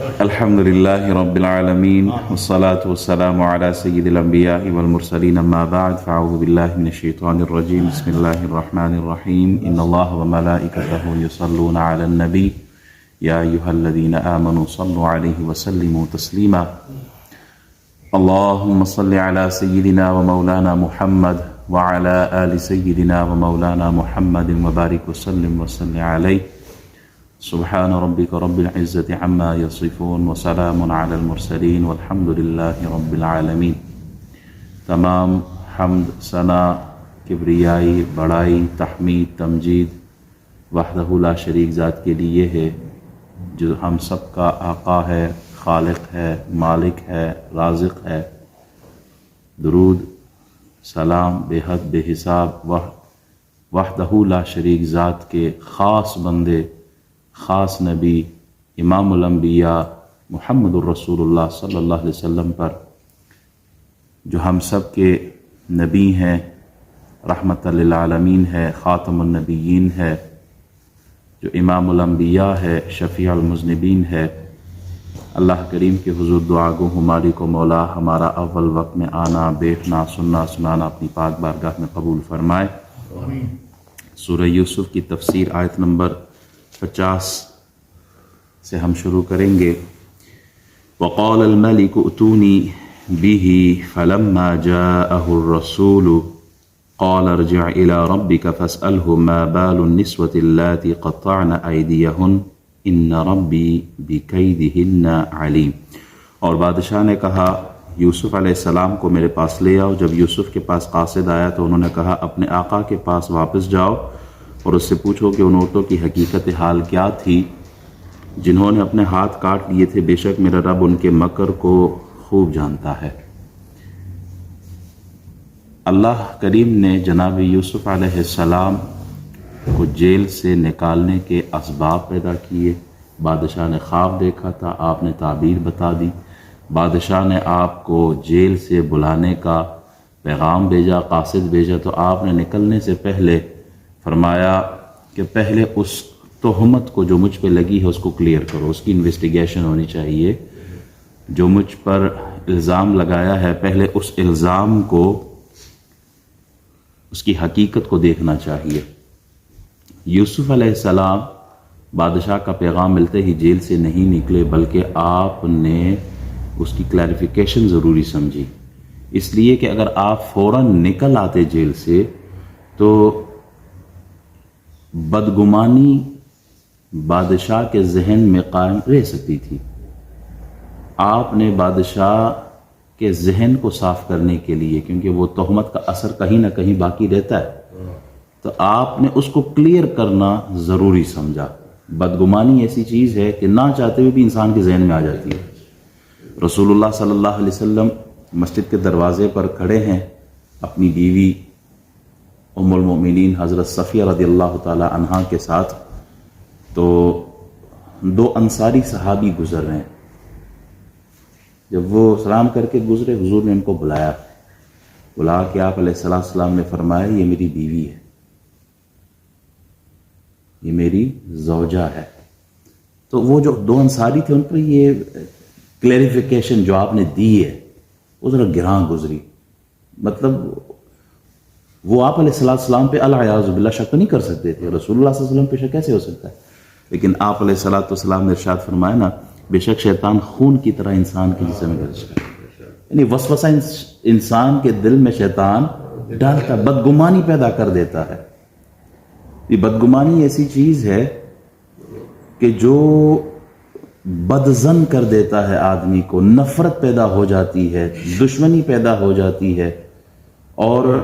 الحمد لله رب العالمين والصلاة والسلام على سيد الأنبياء والمرسلين أما بعد فأعوذ بالله من الشيطان الرجيم بسم الله الرحمن الرحيم إن الله وملائكته يصلون على النبي يا أيها الذين آمنوا صلوا عليه وسلموا تسليما اللهم صل على سيدنا ومولانا محمد وعلى آل سيدنا ومولانا محمد وبارك وسلم عليه سبحان ربك رب العزة عما يصفون وسلام على المرسلين والحمد لله رب العالمين۔ تمام حمد ثنا کبریائی بڑائی تحمید تمجید وحدہ لا شریک ذات کے لیے ہے جو ہم سب کا آقا ہے، خالق ہے، مالک ہے، رازق ہے۔ درود سلام بے حد بے حساب وحدہ لا شریک ذات کے خاص بندے، خاص نبی، امام الانبیاء محمد الرسول اللہ صلی اللہ علیہ وسلم پر، جو ہم سب کے نبی ہیں، رحمت للعالمین ہے، خاتم النبیین ہے، جو امام الانبیاء ہے، شفیع المذنبین ہے۔ اللہ کریم کے حضور دعا گو ہماری کو مولا ہمارا اول وقت میں آنا، بیٹھنا، سننا، سنانا اپنی پاک بارگاہ میں قبول فرمائے۔ سورہ یوسف کی تفسیر آیت نمبر 50 سے ہم شروع کریں گے۔ وقال الملك ائتوني به فلما جاءه الرسول قال ارجع إلى ربك فاسأله ما بال النسوة اللاتي قطعن أيديهن إن ربي بكيدهن عليم۔ اور بادشاہ نے کہا یوسف علیہ السلام کو میرے پاس لے آؤ۔ جب یوسف کے پاس قاصد آیا تو انہوں نے کہا اپنے آقا کے پاس واپس جاؤ اور اس سے پوچھو کہ ان عورتوں کی حقیقت حال کیا تھی جنہوں نے اپنے ہاتھ کاٹ لیے تھے، بے شک میرا رب ان کے مکر کو خوب جانتا ہے۔ اللہ کریم نے جناب یوسف علیہ السلام کو جیل سے نکالنے کے اسباب پیدا کیے۔ بادشاہ نے خواب دیکھا تھا، آپ نے تعبیر بتا دی، بادشاہ نے آپ کو جیل سے بلانے کا پیغام بھیجا، قاصد بھیجا، تو آپ نے نکلنے سے پہلے فرمایا کہ پہلے اس تہمت کو جو مجھ پہ لگی ہے اس کو کلیئر کرو، اس کی انویسٹیگیشن ہونی چاہیے۔ جو مجھ پر الزام لگایا ہے پہلے اس الزام کو، اس کی حقیقت کو دیکھنا چاہیے۔ یوسف علیہ السلام بادشاہ کا پیغام ملتے ہی جیل سے نہیں نکلے، بلکہ آپ نے اس کی کلیریفیکیشن ضروری سمجھی، اس لیے کہ اگر آپ فوراً نکل آتے جیل سے تو بدگمانی بادشاہ کے ذہن میں قائم رہ سکتی تھی۔ آپ نے بادشاہ کے ذہن کو صاف کرنے کے لیے، کیونکہ وہ تہمت کا اثر کہیں نہ کہیں باقی رہتا ہے، تو آپ نے اس کو کلیئر کرنا ضروری سمجھا۔ بدگمانی ایسی چیز ہے کہ نہ چاہتے ہوئے بھی انسان کے ذہن میں آ جاتی ہے۔ رسول اللہ صلی اللہ علیہ وسلم مسجد کے دروازے پر کھڑے ہیں اپنی بیوی ام المؤمنین حضرت صفیہ رضی اللہ تعالی عنہا کے ساتھ، تو دو انصاری صحابی گزر رہے ہیں۔ جب وہ سلام کر کے گزرے، حضور نے ان کو بلا کے آپ علیہ السلام نے فرمایا یہ میری بیوی ہے، یہ میری زوجہ ہے۔ تو وہ جو دو انصاری تھے ان پر یہ کلیریفیکیشن جو آپ نے دی ہے وہ ذرا گراں گزری، مطلب وہ آپ علیہ السلام پہ الیاذ باللہ شک نہیں کر سکتے تھے، رسول اللہ صلی اللہ علیہ وسلم پہ شک کیسے ہو سکتا ہے؟ لیکن آپ علیہ السلام نے ارشاد فرمایا نا، بے شک شیطان خون کی طرح انسان کے جسم میں گردش کرتا ہے، یعنی وسوسہ انسان کے دل میں شیطان ڈالتا، بدگمانی پیدا کر دیتا ہے۔ یہ بدگمانی ایسی چیز ہے کہ جو بدظن کر دیتا ہے آدمی کو، نفرت پیدا ہو جاتی ہے، دشمنی پیدا ہو جاتی ہے، اور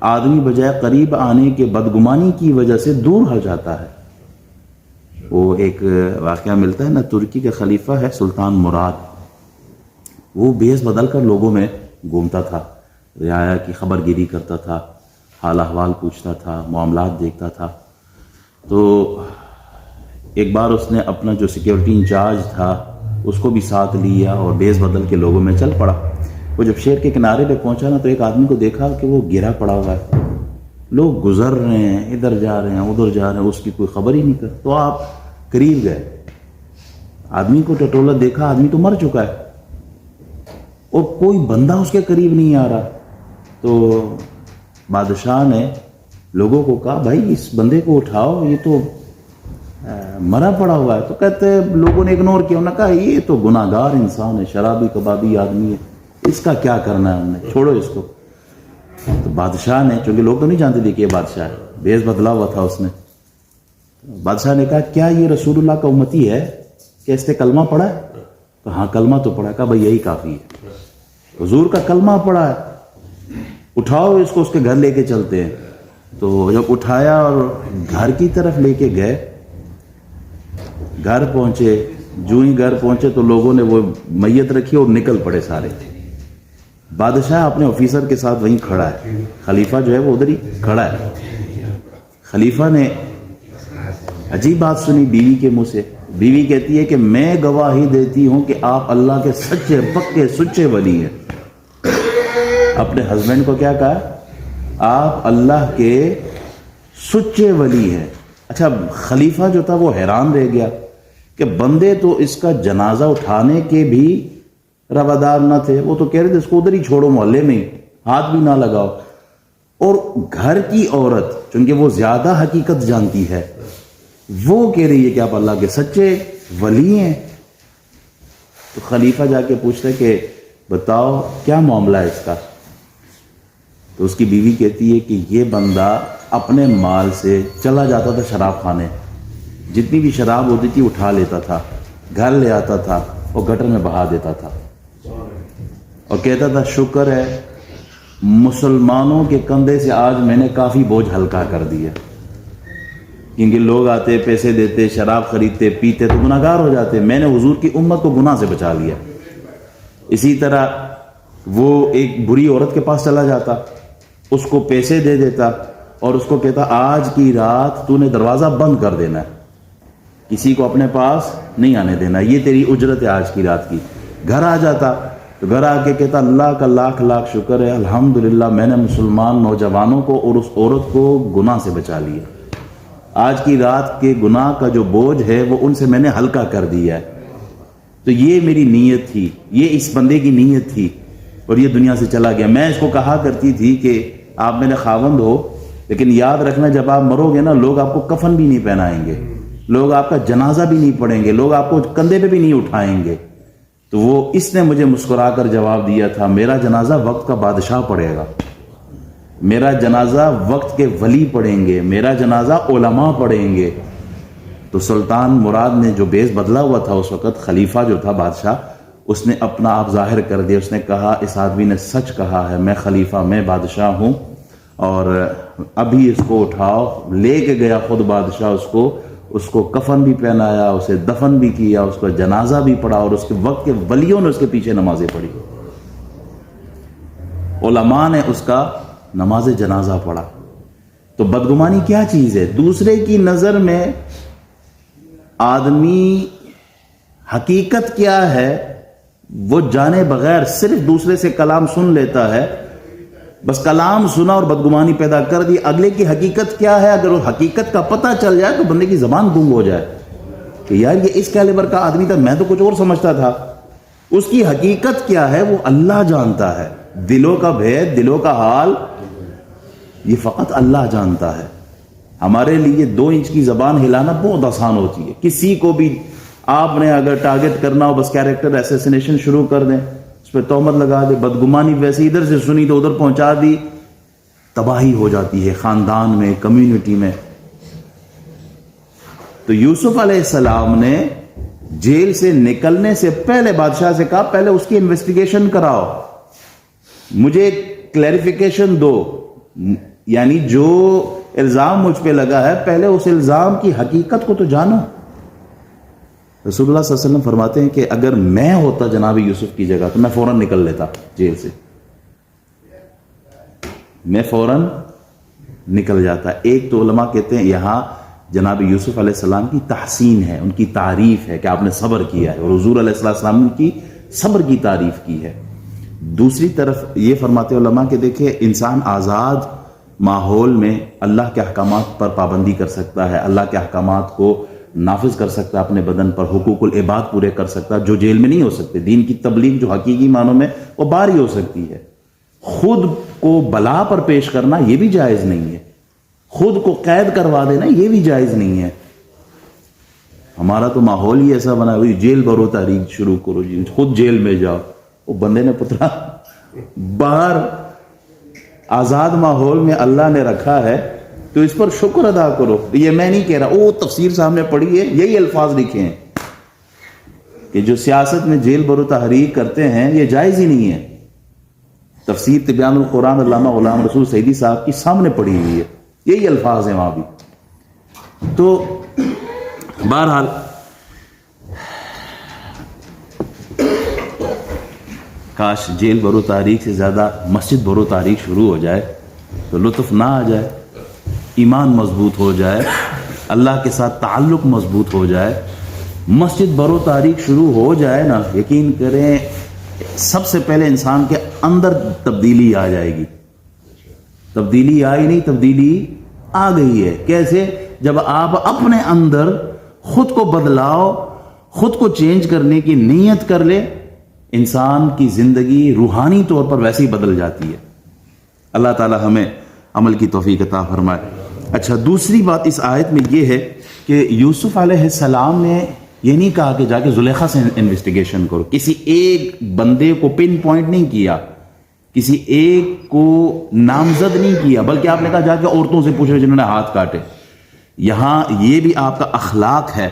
آدمی بجائے قریب آنے کے بدگمانی کی وجہ سے دور ہو جاتا ہے۔ وہ ایک واقعہ ملتا ہے نا، ترکی کا خلیفہ ہے سلطان مراد، وہ بھیس بدل کر لوگوں میں گھومتا تھا، رعایا کی خبر گیری کرتا تھا، حال احوال پوچھتا تھا، معاملات دیکھتا تھا۔ تو ایک بار اس نے اپنا جو سیکیورٹی انچارج تھا اس کو بھی ساتھ لیا اور بھیس بدل کے لوگوں میں چل پڑا۔ وہ جب شہر کے کنارے پہ پہنچا نا تو ایک آدمی کو دیکھا کہ وہ گرا پڑا ہوا ہے، لوگ گزر رہے ہیں، ادھر جا رہے ہیں ادھر جا رہے ہیں، اس کی کوئی خبر ہی نہیں کر۔ تو آپ قریب گئے، آدمی کو ٹٹولا دیکھا، آدمی تو مر چکا ہے اور کوئی بندہ اس کے قریب نہیں آ رہا. تو بادشاہ نے لوگوں کو کہا بھائی اس بندے کو اٹھاؤ، یہ تو مرا پڑا ہوا ہے. تو کہتے لوگوں نے اگنور کیا، انہوں نے کہا یہ تو گناہ گار انسان ہے، شرابی کبابی آدمی ہے، اس کا کیا کرنا ہے، ہم نے چھوڑو اس کو. تو بادشاہ نے، چونکہ لوگ تو نہیں جانتے تھے کہ یہ بادشاہ ہے، بیس بدلا ہوا تھا اس نے. بادشاہ نے کہا کیا یہ رسول اللہ کا امتی ہے، کہ اس نے کلمہ پڑھا ہے؟ تو ہاں کلمہ تو پڑھا ہے. کہا بھائی یہی کافی ہے، حضور کا کلمہ پڑھا ہے، اٹھاؤ اس کو، اس کے گھر لے کے چلتے ہیں. تو جب اٹھایا اور گھر کی طرف لے کے گئے، گھر پہنچے، جو ہی گھر پہنچے تو لوگوں نے وہ میت رکھی اور نکل پڑے سارے. بادشاہ اپنے آفیسر کے ساتھ وہیں کھڑا ہے، خلیفہ جو ہے وہ ادھر ہی کھڑا ہے. خلیفہ نے عجیب بات سنی بیوی کے منہ سے. بیوی کہتی ہے کہ میں گواہی دیتی ہوں کہ آپ اللہ کے سچے پکے سچے ولی ہیں. اپنے ہسبینڈ کو کیا کہا؟ آپ اللہ کے سچے ولی ہیں. اچھا خلیفہ جو تھا وہ حیران رہ گیا کہ بندے تو اس کا جنازہ اٹھانے کے بھی روادار نہ تھے، وہ تو کہہ رہے تھے اس کو ادھر ہی چھوڑو، محلے میں ہاتھ بھی نہ لگاؤ. اور گھر کی عورت چونکہ وہ زیادہ حقیقت جانتی ہے، وہ کہہ رہی ہے کہ آپ اللہ کے سچے ولی ہیں. تو خلیفہ جا کے پوچھتا ہے کہ بتاؤ کیا معاملہ ہے اس کا. تو اس کی بیوی کہتی ہے کہ یہ بندہ اپنے مال سے چلا جاتا تھا شراب خانے، جتنی بھی شراب ہوتی تھی اٹھا لیتا تھا، گھر لے آتا تھا اور گٹر میں بہا دیتا تھا، اور کہتا تھا شکر ہے مسلمانوں کے کندھے سے آج میں نے کافی بوجھ ہلکا کر دیا، کیونکہ لوگ آتے پیسے دیتے شراب خریدتے پیتے تو گناہ گار ہو جاتے، میں نے حضور کی امت کو گناہ سے بچا لیا. اسی طرح وہ ایک بری عورت کے پاس چلا جاتا، اس کو پیسے دے دیتا اور اس کو کہتا آج کی رات تو نے دروازہ بند کر دینا ہے، کسی کو اپنے پاس نہیں آنے دینا، یہ تیری اجرت ہے آج کی رات کی. گھر آ جاتا تو گھر آ کے کہتا اللہ کا لاکھ لاکھ شکر ہے الحمدللہ میں نے مسلمان نوجوانوں کو اور اس عورت کو گناہ سے بچا لیا، آج کی رات کے گناہ کا جو بوجھ ہے وہ ان سے میں نے ہلکا کر دیا ہے. تو یہ میری نیت تھی، یہ اس بندے کی نیت تھی، اور یہ دنیا سے چلا گیا. میں اس کو کہا کرتی تھی کہ آپ میرے خاوند ہو، لیکن یاد رکھنا جب آپ مرو گے نا لوگ آپ کو کفن بھی نہیں پہنائیں گے، لوگ آپ کا جنازہ بھی نہیں پڑھیں گے، لوگ آپ کو کندھے پہ بھی نہیں اٹھائیں گے. تو وہ اس نے مجھے مسکرا کر جواب دیا تھا میرا جنازہ وقت کا بادشاہ پڑھے گا، میرا جنازہ وقت کے ولی پڑھیں گے، میرا جنازہ علماء پڑھیں گے. تو سلطان مراد نے جو بیس بدلا ہوا تھا اس وقت، خلیفہ جو تھا بادشاہ، اس نے اپنا آپ ظاہر کر دیا. اس نے کہا اس آدمی نے سچ کہا ہے، میں خلیفہ میں بادشاہ ہوں، اور ابھی اس کو اٹھاؤ. لے کے گیا خود بادشاہ اس کو کفن بھی پہنایا، اسے دفن بھی کیا، اس کا جنازہ بھی پڑھا، اور اس کے وقت کے ولیوں نے اس کے پیچھے نمازیں پڑھی، علماء نے اس کا نماز جنازہ پڑھا. تو بدگمانی کیا چیز ہے؟ دوسرے کی نظر میں آدمی حقیقت کیا ہے وہ جانے بغیر صرف دوسرے سے کلام سن لیتا ہے، بس کلام سنا اور بدگمانی پیدا کر دی. اگلے کی حقیقت کیا ہے اگر وہ حقیقت کا پتہ چل جائے تو بندے کی زبان گنگ ہو جائے کہ یار یہ اس کیلیبر کا آدمی تھا، میں تو کچھ اور سمجھتا تھا. اس کی حقیقت کیا ہے وہ اللہ جانتا ہے. دلوں کا بھید، دلوں کا حال یہ فقط اللہ جانتا ہے. ہمارے لیے 2 انچ کی زبان ہلانا بہت آسان ہوتی ہے. کسی کو بھی آپ نے اگر ٹارگٹ کرنا ہو بس کیریکٹر اسیسینیشن شروع کر دیں، اس پہ تہمت لگا دے، بدگمانی ویسے ادھر سے سنی تو ادھر پہنچا دی، تباہی ہو جاتی ہے خاندان میں، کمیونٹی میں. تو یوسف علیہ السلام نے جیل سے نکلنے سے پہلے بادشاہ سے کہا پہلے اس کی انویسٹیگیشن کراؤ، مجھے کلیریفیکیشن دو، یعنی جو الزام مجھ پہ لگا ہے پہلے اس الزام کی حقیقت کو تو جانو. رسول اللہ صلی اللہ علیہ وسلم فرماتے ہیں کہ اگر میں ہوتا جناب یوسف کی جگہ تو میں فوراً نکل لیتا جیل سے، میں فوراً نکل جاتا. ایک تو علماء کہتے ہیں یہاں جناب یوسف علیہ السلام کی تحسین ہے، ان کی تعریف ہے کہ آپ نے صبر کیا ہے، اور حضور علیہ السلام کی صبر کی تعریف کی ہے. دوسری طرف یہ فرماتے علماء کہ دیکھیں انسان آزاد ماحول میں اللہ کے احکامات پر پابندی کر سکتا ہے، اللہ کے احکامات کو نافذ کر سکتا ہے اپنے بدن پر، حقوق العباد پورے کر سکتا ہے جو جیل میں نہیں ہو سکتے. دین کی تبلیغ جو حقیقی معنوں میں وہ باہر ہی ہو سکتی ہے. خود کو بلا پر پیش کرنا یہ بھی جائز نہیں ہے. خود کو قید کروا دینا یہ بھی جائز نہیں ہے. ہمارا تو ماحول ہی ایسا بنا ہوئی، جیل برو تحریک شروع کرو جی، خود جیل میں جاؤ. وہ بندے نے پترا باہر آزاد ماحول میں اللہ نے رکھا ہے تو اس پر شکر ادا کرو. یہ میں نہیں کہہ رہا، وہ تفسیر سامنے پڑھی ہے، یہی الفاظ لکھے ہیں کہ جو سیاست میں جیل برو تحریک کرتے ہیں یہ جائز ہی نہیں ہے. تفسیر تبیان القرآن علامہ غلام رسول سعیدی صاحب کی سامنے پڑھی ہوئی ہے، یہی الفاظ ہیں وہاں بھی. تو بہرحال کاش جیل برو تحریک سے زیادہ مسجد برو تحریک شروع ہو جائے تو لطف نہ آ جائے، ایمان مضبوط ہو جائے، اللہ کے ساتھ تعلق مضبوط ہو جائے. مسجد برو تحریک شروع ہو جائے نا، یقین کریں سب سے پہلے انسان کے اندر تبدیلی آ جائے گی. تبدیلی آئی نہیں، تبدیلی آ گئی ہے. کیسے؟ جب آپ اپنے اندر خود کو بدلاؤ، خود کو چینج کرنے کی نیت کر لے، انسان کی زندگی روحانی طور پر ویسے ہی بدل جاتی ہے. اللہ تعالی ہمیں عمل کی توفیق عطا فرمائے. اچھا، دوسری بات اس آیت میں یہ ہے کہ یوسف علیہ السلام نے یہ نہیں کہا کہ جا کے زلیخا سے انویسٹیگیشن کرو. کسی ایک بندے کو پن پوائنٹ نہیں کیا، کسی ایک کو نامزد نہیں کیا، بلکہ آپ نے کہا جا کے عورتوں سے پوچھو جنہوں نے ہاتھ کاٹے. یہاں یہ بھی آپ کا اخلاق ہے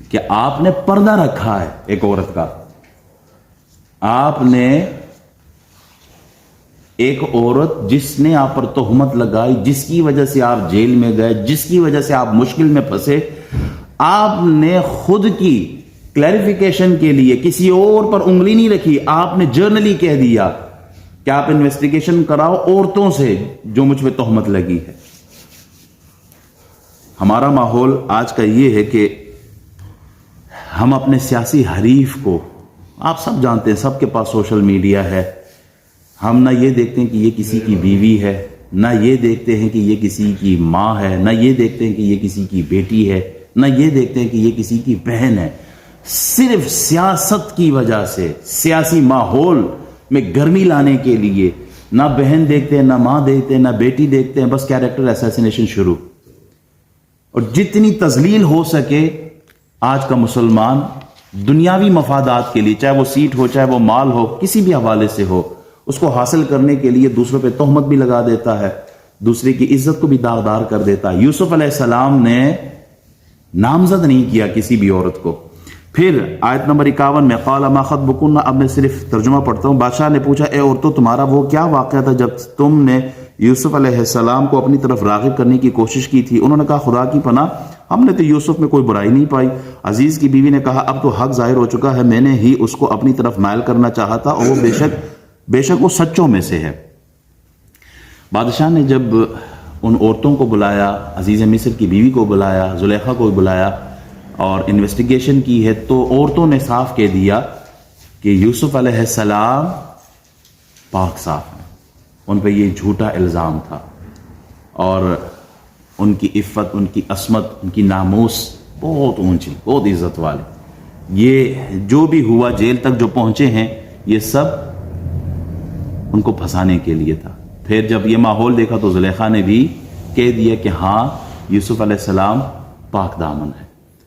کہ آپ نے پردہ رکھا ہے ایک عورت کا. آپ نے ایک عورت جس نے آپ پر تہمت لگائی، جس کی وجہ سے آپ جیل میں گئے، جس کی وجہ سے آپ مشکل میں پھنسے، آپ نے خود کی کلیریفیکیشن کے لیے کسی اور پر انگلی نہیں رکھی. آپ نے جرنلی کہہ دیا کہ آپ انویسٹیگیشن کراؤ عورتوں سے جو مجھ پہ تہمت لگی ہے. ہمارا ماحول آج کا یہ ہے کہ ہم اپنے سیاسی حریف کو، آپ سب جانتے ہیں، سب کے پاس سوشل میڈیا ہے، ہم نہ یہ دیکھتے ہیں کہ یہ کسی کی بیوی ہے، نہ یہ دیکھتے ہیں کہ یہ کسی کی ماں ہے، نہ یہ دیکھتے ہیں کہ یہ کسی کی بیٹی ہے، نہ یہ دیکھتے ہیں کہ یہ کسی کی بہن ہے. صرف سیاست کی وجہ سے، سیاسی ماحول میں گرمی لانے کے لیے نہ بہن دیکھتے ہیں، نہ ماں دیکھتے ہیں، نہ بیٹی دیکھتے ہیں، بس کیریکٹر اسیسینیشن شروع. اور جتنی تذلیل ہو سکے آج کا مسلمان دنیاوی مفادات کے لیے، چاہے وہ سیٹ ہو، چاہے وہ مال ہو، کسی بھی حوالے سے ہو، اس کو حاصل کرنے کے لیے دوسروں پہ تہمت بھی لگا دیتا ہے، دوسرے کی عزت کو بھی داغدار کر دیتا ہے. یوسف علیہ السلام نے نامزد نہیں کیا کسی بھی عورت کو. پھر آیت نمبر 51 میں قال ما خطبکن، اب میں صرف ترجمہ پڑھتا ہوں. بادشاہ نے پوچھا اے عورتوں تمہارا وہ کیا واقعہ تھا جب تم نے یوسف علیہ السلام کو اپنی طرف راغب کرنے کی کوشش کی تھی؟ انہوں نے کہا خدا کی پناہ ہم نے تو یوسف میں کوئی برائی نہیں پائی. عزیز کی بیوی نے کہا اب تو حق ظاہر ہو چکا ہے، میں نے ہی اس کو اپنی طرف مائل کرنا چاہا تھا اور وہ بے شک وہ سچوں میں سے ہے. بادشاہ نے جب ان عورتوں کو بلایا، عزیز مصر کی بیوی کو بلایا، زلیخا کو بلایا اور انویسٹیگیشن کی ہے، تو عورتوں نے صاف کہہ دیا کہ یوسف علیہ السلام پاک صاف ہیں. ان پہ یہ جھوٹا الزام تھا اور ان کی عفت، ان کی عصمت، ان کی ناموس بہت اونچی، بہت عزت والے. یہ جو بھی ہوا، جیل تک جو پہنچے ہیں، یہ سب ان کو پھنسانے کے لیے تھا. پھر جب یہ ماحول دیکھا تو زلیخا نے بھی کہہ دیا کہ ہاں یوسف علیہ السلام پاک دامن ہے،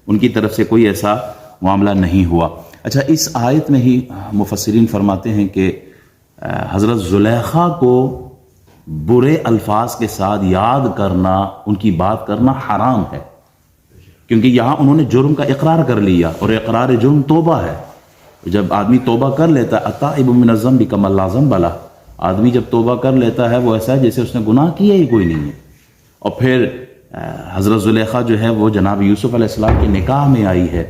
ان کی طرف سے کوئی ایسا معاملہ نہیں ہوا. اچھا، اس آیت میں ہی مفسرین فرماتے ہیں کہ حضرت زلیخا کو برے الفاظ کے ساتھ یاد کرنا، ان کی بات کرنا حرام ہے، کیونکہ یہاں انہوں نے جرم کا اقرار کر لیا، اور اقرار جرم توبہ ہے. جب آدمی توبہ کر لیتا ہے، التائب من الذنب کمن لا ذنب لہ، آدمی جب توبہ کر لیتا ہے وہ ایسا ہے جیسے اس نے گناہ کیا ہی کوئی نہیں ہے. اور پھر حضرت زلیخا جو ہے وہ جناب یوسف علیہ السلام کے نکاح میں آئی ہے،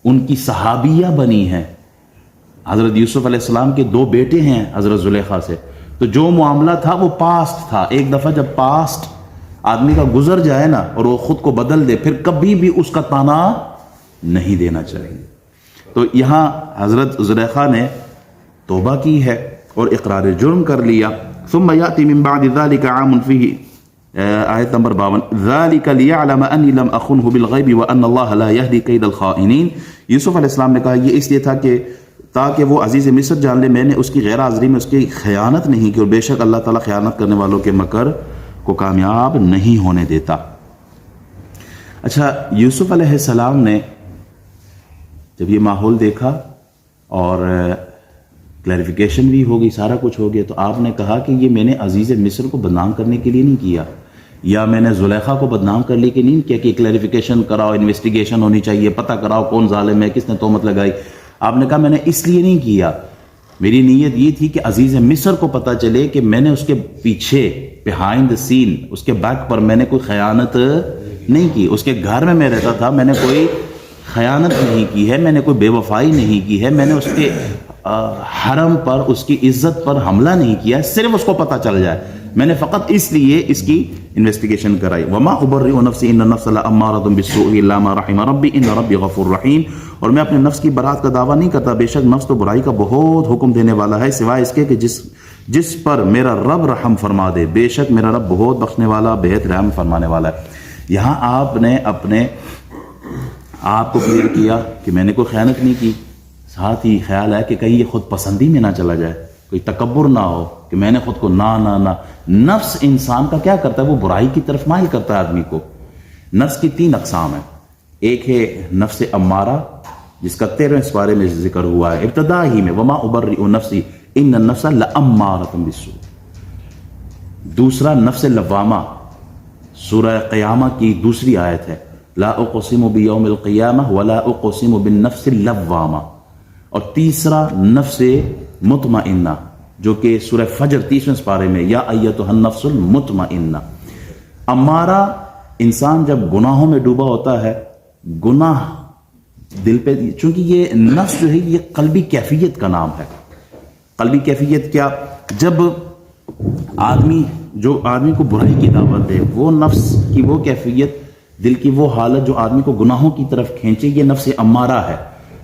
ان کی صحابیہ بنی ہے. حضرت یوسف علیہ السلام کے 2 بیٹے ہیں حضرت زلیخا سے. تو جو معاملہ تھا وہ پاسٹ تھا. ایک دفعہ جب پاسٹ آدمی کا گزر جائے نا اور وہ خود کو بدل دے، پھر کبھی بھی اس کا تانا نہیں دینا چاہیے. تو یہاں حضرت زلیخا نے توبہ کی ہے اور اقرار جرم کر لیا. ثم یأتی من بعد ذلك عام فیہ آیت نمبر 52 ذَلِكَ لِيَعْلَمَ أَنِّي لَمْ أَخُنْهُ بِالْغَيْبِ وَأَنَّ اللَّهَ لَا يَهْدِي كَيْدَ الْخَائِنِينَ۔ یوسف علیہ السلام نے کہا یہ اس لیے تھا کہ تاکہ وہ عزیز مصر جان لے میں نے اس کی غیر حاضری میں اس کی خیانت نہیں کی، اور بے شک اللہ تعالیٰ خیانت کرنے والوں کے مکر کو کامیاب نہیں ہونے دیتا۔ اچھا، یوسف علیہ السلام نے جب یہ ماحول دیکھا اور کلیریفیکیشن بھی ہو گئی، سارا کچھ ہو گیا، تو آپ نے کہا کہ یہ میں نے عزیز مصر کو بدنام کرنے کے لیے نہیں کیا، یا میں نے زلیخا کو بدنام کر لی کہ نہیں کیا کہ کلیریفیکیشن کراؤ، انویسٹیگیشن ہونی چاہیے، پتہ کراؤ کون ظالم ہے، کس نے تہمت لگائی۔ آپ نے کہا میں نے اس لیے نہیں کیا، میری نیت یہ تھی کہ عزیز مصر کو پتہ چلے کہ میں نے اس کے پیچھے بیہائنڈ دا سین، اس کے بیک پر میں نے کوئی خیانت نہیں کی، اس کے گھر میں میں رہتا تھا، میں نے کوئی خیانت نہیں کی ہے، میں نے کوئی بے وفائی نہیں کی ہے، میں نے اس کے حرم پر، اس کی عزت پر حملہ نہیں کیا، صرف اس کو پتہ چل جائے، میں نے فقط اس لیے اس کی انویسٹیگیشن کرائی۔ وما ابرئ نفسی ان النفس لامارۃ بالسوء الا ما رحم ربی ان ربی غفور رحیم، اور میں اپنے نفس کی برات کا دعویٰ نہیں کرتا، بے شک نفس تو برائی کا بہت حکم دینے والا ہے، سوائے اس کے کہ جس پر میرا رب رحم فرما دے، بے شک میرا رب بہت بخشنے والا، بہت رحم فرمانے والا ہے۔ یہاں آپ نے اپنے آپ کو کلیئر کیا کہ میں نے کوئی خیانت نہیں کی، ساتھ ہی خیال ہے کہ کہیں یہ خود پسندی میں نہ چلا جائے، کوئی تکبر نہ ہو کہ میں نے خود کو نہ نفس انسان کا کیا کرتا ہے، وہ برائی کی طرف مائل کرتا ہے آدمی کو۔ نفس کی 3 اقسام ہیں، ایک ہے نفس امارہ جس کا 13ویں سپارے میں ذکر ہوا ہے ابتدا ہی میں، وما ابرئ نفسی ان النفس لامارۃ بالسوء۔ دوسرا نفس لوامہ، سورہ قیامہ کی دوسری آیت ہے، لا اقسم بیوم القیامہ ولا اقسم بالنفس اللوامہ۔ اور تیسرا نفس مطمئنہ جو کہ سورہ فجر 30ویں سپارے میں، یا ایتھا النفس المطمئنہ۔ امارہ انسان جب گناہوں میں ڈوبا ہوتا ہے، گناہ دل پہ، چونکہ یہ نفس جو ہے یہ قلبی کیفیت کا نام ہے۔ قلبی کیفیت کیا؟ جب آدمی کو برائی کی دعوت دے، وہ نفس کی وہ کیفیت، دل کی وہ حالت جو آدمی کو گناہوں کی طرف کھینچے، یہ نفس امارہ ہے۔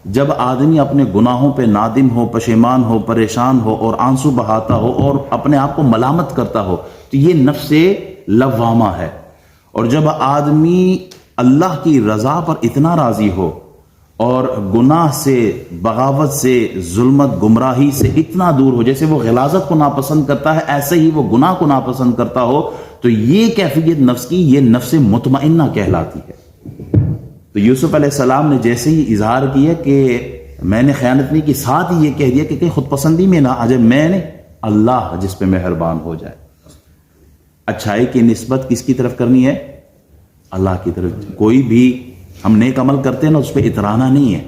جب آدمی اپنے گناہوں پہ نادم ہو، پشیمان ہو، پریشان ہو اور آنسو بہاتا ہو اور اپنے آپ کو ملامت کرتا ہو، تو یہ نفس لوامہ ہے۔ اور جب آدمی اللہ کی رضا پر اتنا راضی ہو اور گناہ سے، بغاوت سے، ظلمت، گمراہی سے اتنا دور ہو، جیسے وہ غلاظت کو ناپسند کرتا ہے ایسے ہی وہ گناہ کو ناپسند کرتا ہو، تو یہ کیفیت نفس کی، یہ نفس مطمئنہ کہلاتی ہے۔ تو یوسف علیہ السلام نے جیسے ہی اظہار کیا کہ میں نے خیانت نہیں کی، ساتھ ہی یہ کہہ دیا کہ کہیں خود پسندی میں نہ آ جائے، میں نے اللہ جس پہ مہربان ہو جائے۔ اچھائی کی نسبت کس کی طرف کرنی ہے؟ اللہ کی طرف۔ کوئی بھی ہم نیک عمل کرتے ہیں نا، اس پہ اترانا نہیں ہے۔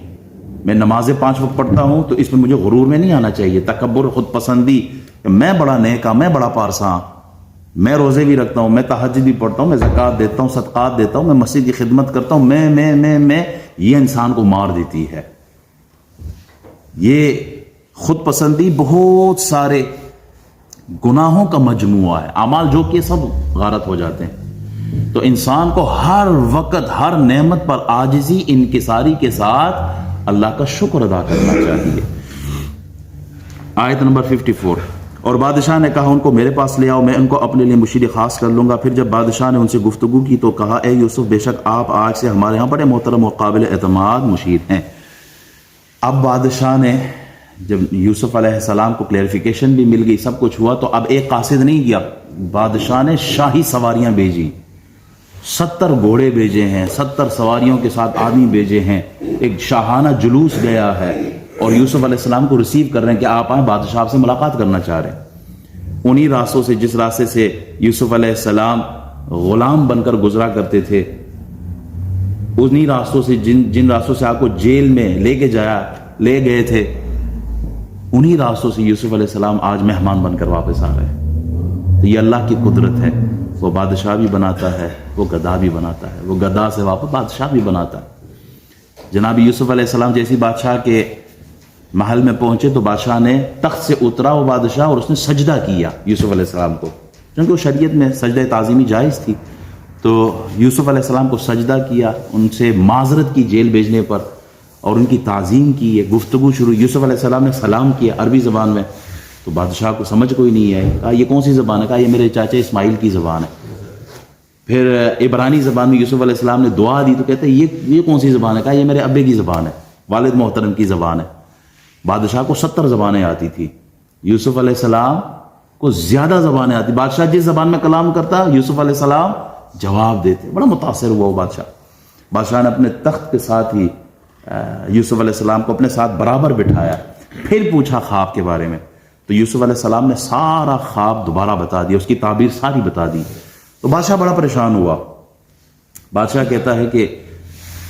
میں نمازیں 5 وقت پڑھتا ہوں تو اس میں مجھے غرور میں نہیں آنا چاہیے، تکبر، خود پسندی، میں بڑا نیک ہوں، میں بڑا پارسا، میں روزے بھی رکھتا ہوں، میں تہجد بھی پڑھتا ہوں، میں زکوٰۃ دیتا ہوں، صدقات دیتا ہوں، میں مسجد کی خدمت کرتا ہوں، میں یہ انسان کو مار دیتی ہے۔ یہ خود پسندی بہت سارے گناہوں کا مجموعہ ہے، اعمال جو کہ سب غارت ہو جاتے ہیں۔ تو انسان کو ہر وقت، ہر نعمت پر عاجزی، انکساری کے ساتھ اللہ کا شکر ادا کرنا چاہیے۔ آیت نمبر 54، اور بادشاہ نے کہا ان کو میرے پاس لے آؤ، میں ان کو اپنے لیے مشیر خاص کر لوں گا۔ پھر جب بادشاہ نے ان سے گفتگو کی تو کہا اے یوسف، بے شک آپ آج سے ہمارے ہاں بڑے محترم و قابل اعتماد مشیر ہیں۔ اب بادشاہ نے جب یوسف علیہ السلام کو کلیریفیکیشن بھی مل گئی، سب کچھ ہوا، تو اب ایک قاصد نہیں گیا، بادشاہ نے شاہی سواریاں بھیجی، 70 گھوڑے بھیجے ہیں، 70 سواریوں کے ساتھ آدمی بھیجے ہیں، ایک شاہانہ جلوس گیا ہے اور یوسف علیہ السلام کو ریسیو کر رہے ہیں کہ آپ آئیں، بادشاہ آپ سے ملاقات کرنا چاہ رہے ہیں۔ انہی راستوں سے، جس راستے سے یوسف علیہ السلام غلام بن کر گزرا کرتے تھے، انہی راستوں سے جن راستوں سے آپ کو جیل میں لے گئے تھے، انہی راستوں سے یوسف علیہ السلام آج مہمان بن کر واپس آ رہے ہیں۔ تو یہ اللہ کی قدرت ہے، وہ بادشاہ بھی بناتا ہے، وہ گدھا بھی بناتا ہے، وہ گدھا سے واپس بادشاہ بھی بناتا ہے۔ جناب یوسف علیہ السلام جیسی بادشاہ کے محل میں پہنچے تو بادشاہ نے تخت سے اترا وہ بادشاہ، اور اس نے سجدہ کیا یوسف علیہ السلام کو، کیونکہ وہ شریعت میں سجدہ تعظیمی جائز تھی۔ تو یوسف علیہ السلام کو سجدہ کیا، ان سے معذرت کی جیل بھیجنے پر، اور ان کی تعظیم کی، یہ گفتگو شروع۔ یوسف علیہ السلام نے سلام کیا عربی زبان میں، تو بادشاہ کو سمجھ کوئی نہیں ہے، کہا یہ کون سی زبان ہے؟ کہا یہ میرے چاچا اسماعیل کی زبان ہے۔ پھر عبرانی زبان میں یوسف علیہ السلام نے دعا دی تو کہتے ہیں یہ کون سی زبان ہے؟ کہا یہ میرے ابے کی زبان ہے، والد محترم کی زبان ہے۔ بادشاہ کو 70 زبانیں آتی تھی، یوسف علیہ السلام کو زیادہ زبانیں آتی۔ بادشاہ جس زبان میں کلام کرتا یوسف علیہ السلام جواب دیتے۔ بڑا متاثر ہوا وہ بادشاہ نے اپنے تخت کے ساتھ ہی یوسف علیہ السلام کو اپنے ساتھ برابر بٹھایا، پھر پوچھا خواب کے بارے میں، تو یوسف علیہ السلام نے سارا خواب دوبارہ بتا دیا، اس کی تعبیر ساری بتا دی۔ تو بادشاہ بڑا پریشان ہوا۔ بادشاہ کہتا ہے کہ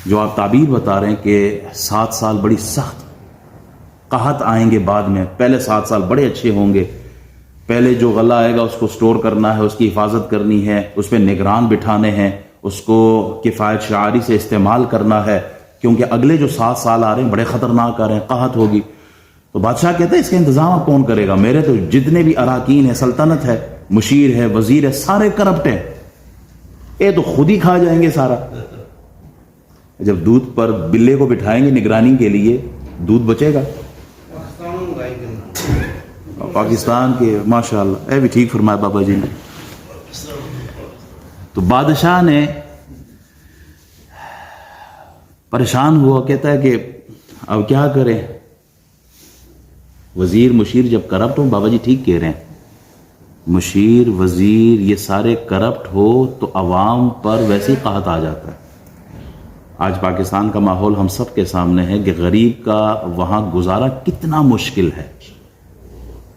جو آپ تعبیر بتا رہے ہیں کہ 7 سال بڑی سخت قحط آئیں گے، بعد میں پہلے 7 سال بڑے اچھے ہوں گے، پہلے جو غلہ آئے گا اس کو سٹور کرنا ہے، اس کی حفاظت کرنی ہے، اس پہ نگران بٹھانے ہیں، اس کو کفایت شعاری سے استعمال کرنا ہے، کیونکہ اگلے جو 7 سال آ رہے ہیں بڑے خطرناک آ رہے ہیں، قحط ہوگی۔ تو بادشاہ کہتا ہے اس کا انتظام کون کرے گا؟ میرے تو جتنے بھی اراکین ہیں، سلطنت ہے، مشیر ہے، وزیر ہے، سارے کرپٹ ہیں، یہ تو خود ہی کھا جائیں گے سارا۔ جب دودھ پر بلے کو بٹھائیں گے نگرانی کے لیے، دودھ بچے گا؟ پاکستان کے ماشاءاللہ، اے بھی ٹھیک فرمایا بابا جی نے۔ تو بادشاہ نے پریشان ہوا، کہتا ہے کہ اب کیا کریں؟ وزیر مشیر جب کرپٹ ہو، بابا جی ٹھیک کہہ رہے ہیں، مشیر وزیر یہ سارے کرپٹ ہو تو عوام پر ویسے ہی قحط آ جاتا ہے۔ آج پاکستان کا ماحول ہم سب کے سامنے ہے کہ غریب کا وہاں گزارا کتنا مشکل ہے،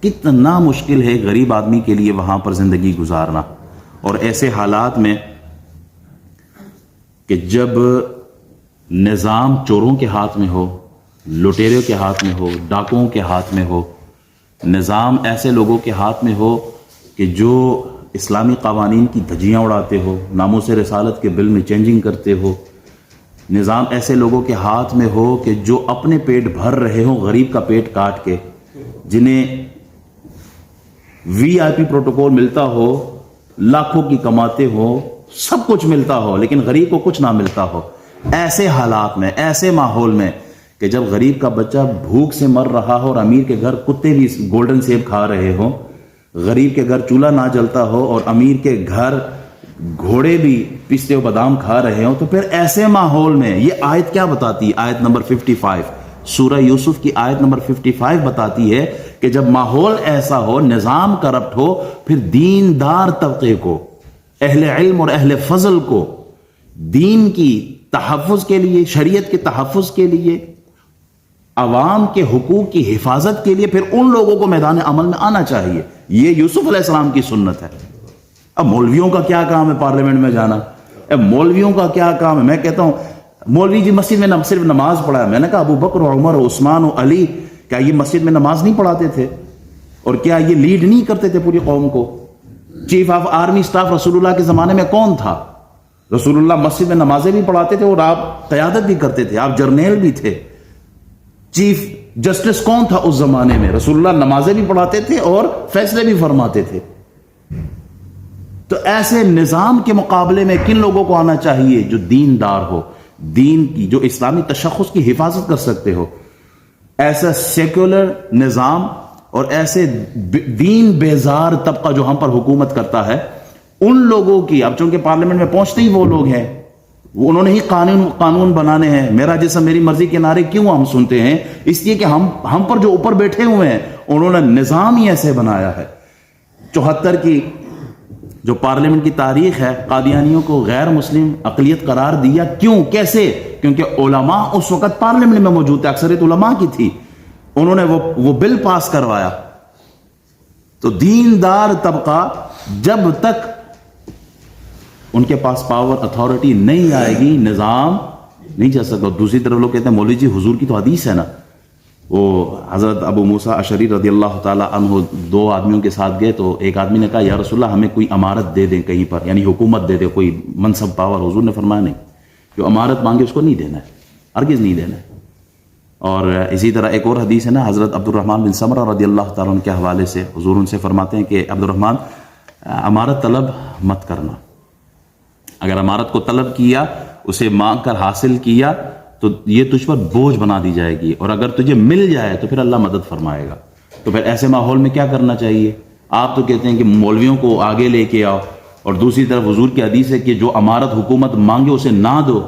کتنا مشکل ہے غریب آدمی کے لیے وہاں پر زندگی گزارنا۔ اور ایسے حالات میں کہ جب نظام چوروں کے ہاتھ میں ہو، لٹیروں کے ہاتھ میں ہو، ڈاکوؤں کے ہاتھ میں ہو، نظام ایسے لوگوں کے ہاتھ میں ہو کہ جو اسلامی قوانین کی دھجیاں اڑاتے ہو، ناموس رسالت کے بل میں چینجنگ کرتے ہو، نظام ایسے لوگوں کے ہاتھ میں ہو کہ جو اپنے پیٹ بھر رہے ہوں غریب کا پیٹ کاٹ کے، جنہیں وی آئی پی پروٹوکول ملتا ہو، لاکھوں کی کماتے ہو، سب کچھ ملتا ہو، لیکن غریب کو کچھ نہ ملتا ہو، ایسے حالات میں، ایسے ماحول میں کہ جب غریب کا بچہ بھوک سے مر رہا ہو اور امیر کے گھر کتے بھی گولڈن سیب کھا رہے ہوں، غریب کے گھر چولہا نہ جلتا ہو اور امیر کے گھر گھوڑے بھی پستے و بادام کھا رہے ہوں، تو پھر ایسے ماحول میں یہ آیت کیا بتاتی ہے؟ آیت نمبر 55 سورہ یوسف کی آیت نمبر 55 بتاتی ہے کہ جب ماحول ایسا ہو، نظام کرپٹ ہو، پھر دیندار طبقے کو، اہل علم اور اہل فضل کو دین کی تحفظ کے لیے، شریعت کے تحفظ کے لیے، عوام کے حقوق کی حفاظت کے لیے، پھر ان لوگوں کو میدان عمل میں آنا چاہیے۔ یہ یوسف علیہ السلام کی سنت ہے۔ اب مولویوں کا کیا کام ہے پارلیمنٹ میں جانا؟ اب مولویوں کا کیا کام ہے؟ میں کہتا ہوں مولوی جی مسجد میں صرف نماز پڑھا ہے۔ میں نے کہا ابو بکر و عمر و عثمان و علی کیا یہ مسجد میں نماز نہیں پڑھاتے تھے؟ اور کیا یہ لیڈ نہیں کرتے تھے پوری قوم کو؟ چیف آف آرمی سٹاف رسول اللہ کے زمانے میں کون تھا؟ رسول اللہ مسجد میں نمازیں بھی پڑھاتے تھے اور آپ قیادت بھی کرتے تھے، آپ جرنیل بھی تھے۔ چیف جسٹس کون تھا اس زمانے میں؟ رسول اللہ نمازیں بھی پڑھاتے تھے اور فیصلے بھی فرماتے تھے۔ تو ایسے نظام کے مقابلے میں کن لوگوں کو آنا چاہیے؟ جو دیندار ہو، دین کی، جو اسلامی تشخص کی حفاظت کر سکتے ہو۔ ایسا سیکولر نظام اور ایسے دین بیزار طبقہ جو ہم پر حکومت کرتا ہے، ان لوگوں کی، اب چونکہ پارلیمنٹ میں پہنچتے ہی وہ لوگ ہیں، انہوں نے ہی قانون بنانے ہیں۔ میرا جسم میری مرضی کے نعرے کیوں ہم سنتے ہیں؟ اس لیے کہ ہم پر جو اوپر بیٹھے ہوئے ہیں انہوں نے نظام ہی ایسے بنایا ہے۔ 74 کی جو پارلیمنٹ کی تاریخ ہے، قادیانیوں کو غیر مسلم اقلیت قرار دیا۔ کیوں؟ کیسے؟ کیونکہ علماء اس وقت پارلیمنٹ میں موجود تھے، اکثریت علماء کی تھی، انہوں نے وہ بل پاس کروایا۔ تو دیندار طبقہ جب تک ان کے پاس پاور اتھارٹی نہیں آئے گی، نظام نہیں چل سکتا۔ دوسری طرف لوگ کہتے ہیں مولوی جی حضور کی تو حدیث ہے نا، وہ حضرت ابو موسیٰ اشعری رضی اللہ تعالی عنہ 2 آدمیوں کے ساتھ گئے، تو ایک آدمی نے کہا یا رسول اللہ ہمیں کوئی امارت دے دیں کہیں پر، یعنی حکومت دے دیں، کوئی منصب پاور۔ حضور نے فرمایا نہیں، جو امارت مانگے اس کو نہیں دینا ہے، ہرگز نہیں دینا ہے۔ اور اسی طرح ایک اور حدیث ہے نا، حضرت عبد الرحمن بن سمرہ رضی اللہ تعالیٰ عنہ کے حوالے سے، حضور ان سے فرماتے ہیں کہ عبد الرحمن امارت طلب مت کرنا، اگر امارت کو طلب کیا، اسے مانگ کر حاصل کیا تو یہ تجھ پر بوجھ بنا دی جائے گی، اور اگر تجھے مل جائے تو پھر اللہ مدد فرمائے گا۔ تو پھر ایسے ماحول میں کیا کرنا چاہیے؟ آپ تو کہتے ہیں کہ مولویوں کو آگے لے کے آؤ اور دوسری طرف حضور کی حدیث ہے کہ جو امارت حکومت مانگے اسے نہ دو،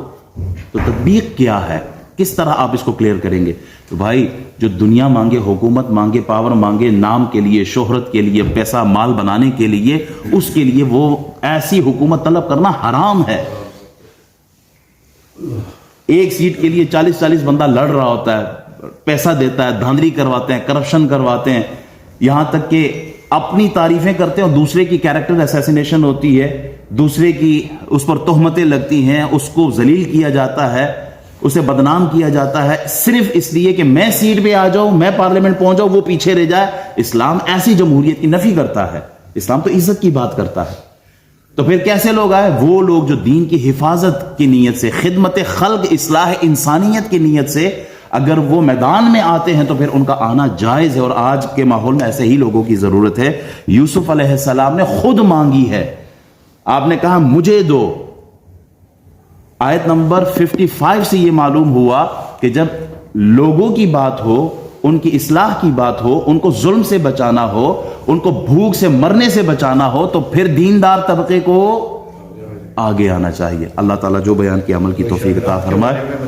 تو تطبیق کیا ہے؟ کس طرح آپ اس کو کلیئر کریں گے؟ تو بھائی جو دنیا مانگے، حکومت مانگے، پاور مانگے، نام کے لیے، شہرت کے لیے، پیسہ مال بنانے کے لیے، اس کے لیے وہ ایسی حکومت طلب کرنا حرام ہے۔ ایک سیٹ کے لیے 40 بندہ لڑ رہا ہوتا ہے، پیسہ دیتا ہے، دھاندلی کرواتے ہیں، کرپشن کرواتے ہیں، یہاں تک کہ اپنی تعریفیں کرتے ہیں اور دوسرے کی کیریکٹر اسیسینیشن ہوتی ہے، دوسرے کی اس پر تہمتیں لگتی ہیں، اس کو ذلیل کیا جاتا ہے، اسے بدنام کیا جاتا ہے، صرف اس لیے کہ میں سیٹ پہ آ جاؤں، میں پارلیمنٹ پہنچ جاؤں، وہ پیچھے رہ جائے۔ اسلام ایسی جمہوریت کی نفی کرتا ہے، اسلام تو عزت کی بات کرتا ہے۔ تو پھر کیسے لوگ آئے؟ وہ لوگ جو دین کی حفاظت کی نیت سے، خدمت خلق، اصلاح انسانیت کی نیت سے اگر وہ میدان میں آتے ہیں تو پھر ان کا آنا جائز ہے، اور آج کے ماحول میں ایسے ہی لوگوں کی ضرورت ہے۔ یوسف علیہ السلام نے خود مانگی ہے، آپ نے کہا مجھے دو۔ آیت نمبر 55 سے یہ معلوم ہوا کہ جب لوگوں کی بات ہو، ان کی اصلاح کی بات ہو، ان کو ظلم سے بچانا ہو، ان کو بھوک سے مرنے سے بچانا ہو، تو پھر دیندار طبقے کو آگے آنا چاہیے۔ اللہ تعالیٰ جو بیان کی عمل کی توفیق عطا فرمائے۔